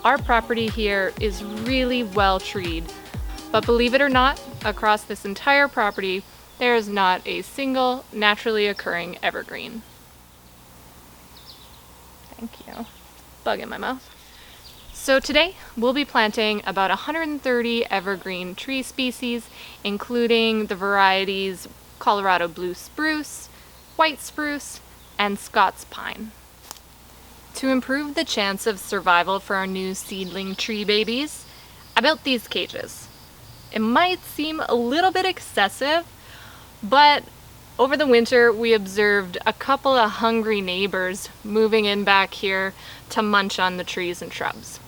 Our property here is really well treed, but believe it or not, across this entire property, there is not a single naturally occurring evergreen. Thank you. Bug in my mouth. So today, we'll be planting about 130 evergreen tree species, including the varieties Colorado blue spruce, white spruce, and Scots pine. To improve the chance of survival for our new seedling tree babies, I built these cages. It might seem a little bit excessive, but over the winter we observed a couple of hungry neighbors moving in back here to munch on the trees and shrubs.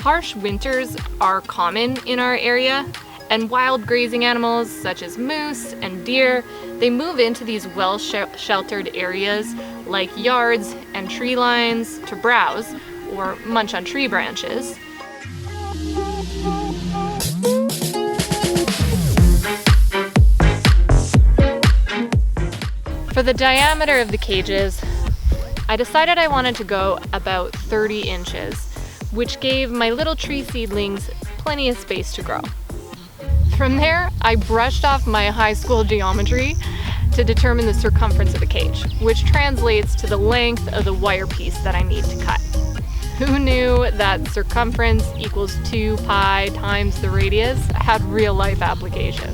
Harsh winters are common in our area, and wild grazing animals such as moose and deer, they move into these well-sheltered areas like yards and tree lines to browse or munch on tree branches. For the diameter of the cages, I decided I wanted to go about 30 inches, which gave my little tree seedlings plenty of space to grow. From there, I brushed off my high school geometry to determine the circumference of the cage, which translates to the length of the wire piece that I need to cut. Who knew that circumference equals 2 pi times the radius had real life application?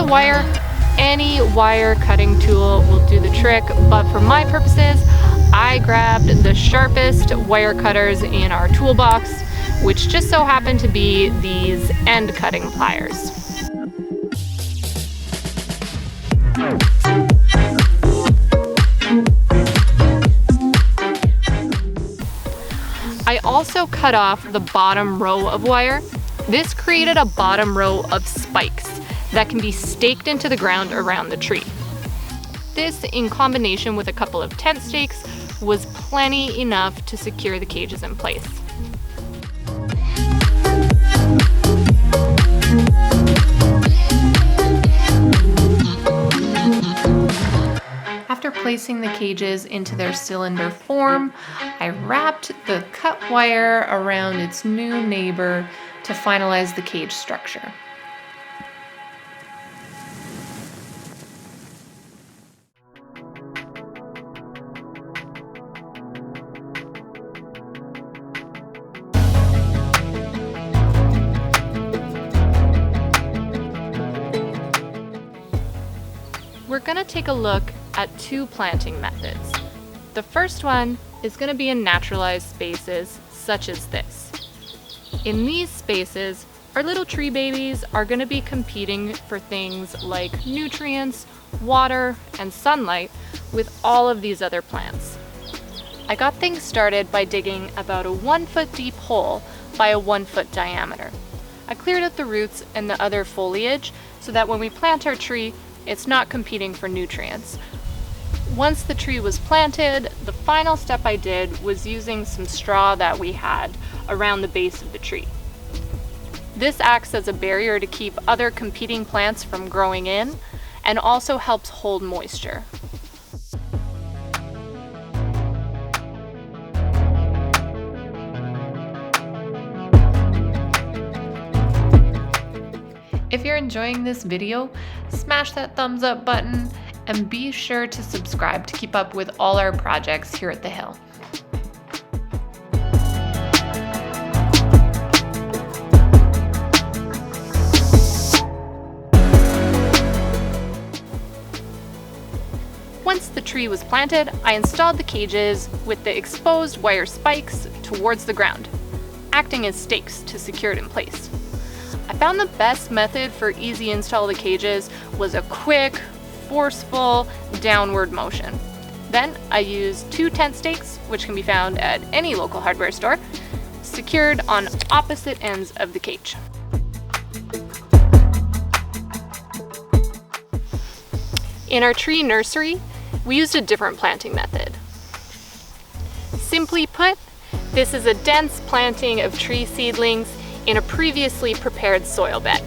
Wire, any wire cutting tool will do the trick, but for my purposes, I grabbed the sharpest wire cutters in our toolbox, which just so happened to be these end cutting pliers. I also cut off the bottom row of wire. This created a bottom row of spikes that can be staked into the ground around the tree. This, in combination with a couple of tent stakes, was plenty enough to secure the cages in place. After placing the cages into their cylinder form, I wrapped the cut wire around its new neighbor to finalize the cage structure. We're going to take a look at two planting methods. The first one is going to be in naturalized spaces such as this. In these spaces, our little tree babies are going to be competing for things like nutrients, water, and sunlight with all of these other plants. I got things started by digging about a 1 foot deep hole by a 1 foot diameter. I cleared out the roots and the other foliage so that when we plant our tree, it's not competing for nutrients. Once the tree was planted, the final step I did was using some straw that we had around the base of the tree. This acts as a barrier to keep other competing plants from growing in and also helps hold moisture. If you're enjoying this video, smash that thumbs up button and be sure to subscribe to keep up with all our projects here at The Hill. Once the tree was planted, I installed the cages with the exposed wire spikes towards the ground, acting as stakes to secure it in place. I found the best method for easy install of the cages was a quick, forceful downward motion. Then I used 2 tent stakes, which can be found at any local hardware store, secured on opposite ends of the cage. In our tree nursery, we used a different planting method. Simply put, this is a dense planting of tree seedlings in a previously prepared soil bed.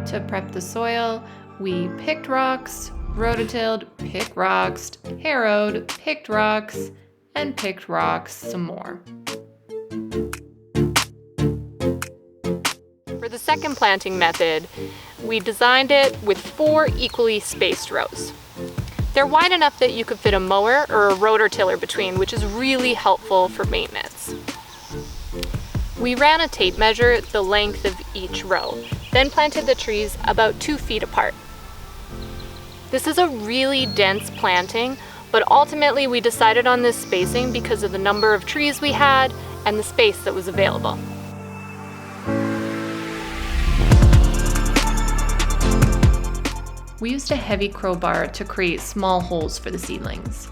To prep the soil, we picked rocks, rototilled, picked rocks, harrowed, picked rocks, and picked rocks some more. For the second planting method, we designed it with 4 equally spaced rows. They're wide enough that you could fit a mower or a rototiller between, which is really helpful for maintenance. We ran a tape measure the length of each row, then planted the trees about 2 feet apart. This is a really dense planting, but ultimately we decided on this spacing because of the number of trees we had and the space that was available. We used a heavy crowbar to create small holes for the seedlings.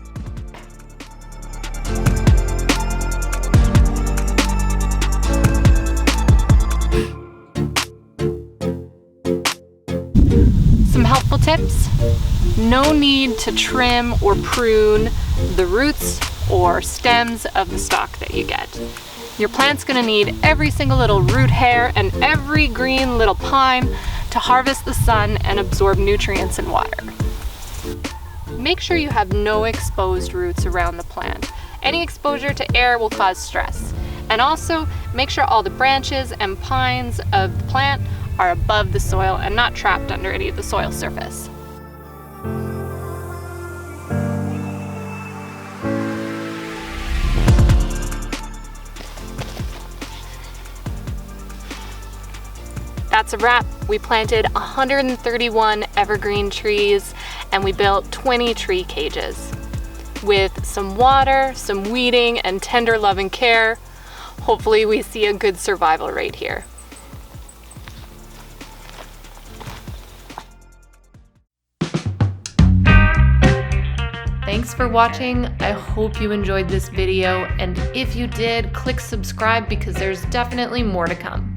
Some helpful tips: no need to trim or prune the roots or stems of the stock that you get. Your plant's gonna need every single little root hair and every green little pine to harvest the sun and absorb nutrients and water. Make sure you have no exposed roots around the plant. Any exposure to air will cause stress. And also, make sure all the branches and pines of the plant are above the soil and not trapped under any of the soil surface. That's a wrap. We planted 131 evergreen trees and we built 20 tree cages. With some water, some weeding, and tender love and care, hopefully we see a good survival rate here. Thanks for watching. I hope you enjoyed this video, and if you did, click subscribe because there's definitely more to come.